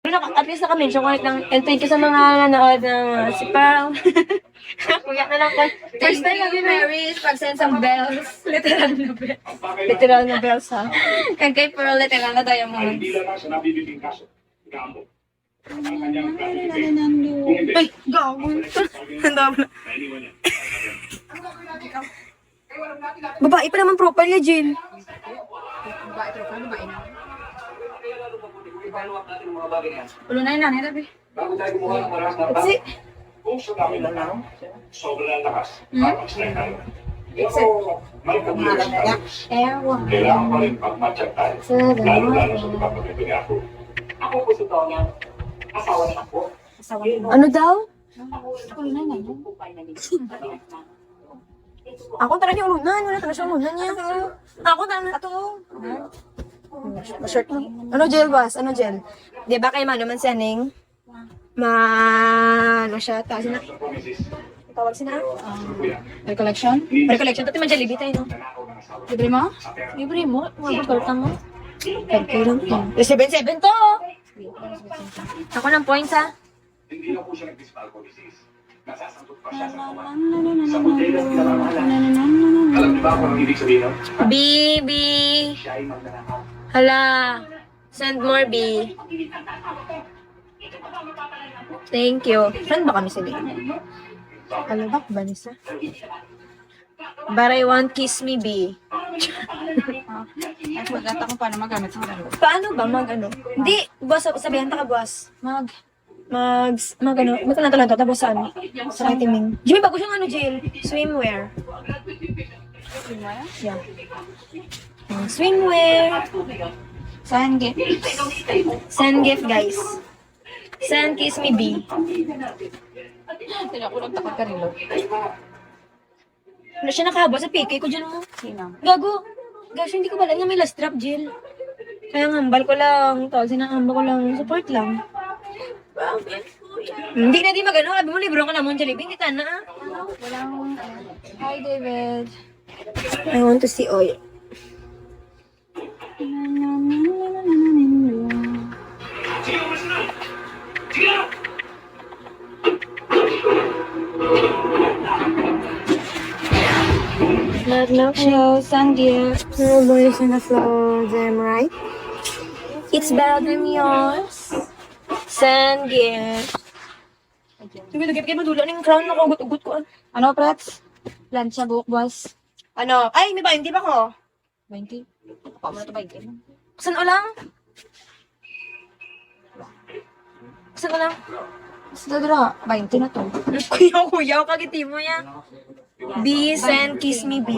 Pero at least naka-mention ko lang. And thank you sa mga nanood ng si Pearl. Kuya na lang ko. First time Thank you, namin Mary, pag-send some bells. Literal na bells. literal na bells ha. Kag kay Pearl, literal na tayo mga. Hindi lang sa nabibiging kaso. Gambo. Ang kanyang classification. Kung hindi, Ay, gawin. Ang dami na. naiwan niya. Babae pa naman profile niya, Jill. Ulo na yun, nanay, tabi. Bago tayo gumawa ng maras na Kasi, kung sa dami ng tao, sobrang lakas. Papag-slide tayo. Pero may kagulang sa talos. Ewan. Kailangan pa rin pagmatsyag tayo. Lalo-lalo sa pagpapagpapag niya ako. Ako po si Tonya. Asawa niya ako. ano daw? Ulo na yun, Ako talaga yung ulunan. Wala talaga siyang ulunan niya. Ako talaga. Ato. Short lang. Ano, Jill, boss? Ano, Jill? Di ba kay Mano man siyaning? Ano siya? Tawag na. Tawag sina? Recollection? Recollection. Tati man Jollibee tayo, no? Libre mo? Libre mo. Mga torta mo. Kaya lang to. 7-7 to. Ako ng points, ha? Hindi na po siya nag-disbalco disease. Nasasantot pa siya sa kuman. Sa kutela ng karamala. Alam niyo ba kung ang ibig sabihin nun? B. Siya ay magnanakaw. Hala. Send more, B. Thank you. Saan ba kami sila? Ano ba? Vanessa? But I want kiss me, B. Ay, maganda kung paano magamit sa kanila. Paano ba ano? Hindi, boss, sabihan ta ka, boss. Mag ano, tapos sa ano? Sa iteming. Jimmy, bago siyang ano, Jill? Swimwear. Yeah. Swimwear. Saan gift? Send gift, guys. Send kiss me, B. Tila ko lang takot ka rin, lo. Wala siya nakahaba sa PK ko dyan mo. Sino? Gago. Gosh, hindi ko pala nga may last drop, Jill. Kaya ngambal ko lang. Tawag sinangamba ko lang. Support lang. Hindi na di magano. Sabi mo, libro ka naman, Jollibee. Hindi tana, ah. Walang... Hi, David. I want to see oil. Not milk Hello, saan gift? No boys on the floor, them right? It's better than yours. Send gift. Sige, nagkip kayo madula ng crown na ko. Gut-gut ko. Ano, Prats? Lansya, buhok, boss. Ano? Ay, may 20 ba ko? 20? Pa mo na ito 20. Saan ulang? Saan ulang? Basta dira, 20 na to. Kuya, kagiti mo yan. B, send, kiss me, B.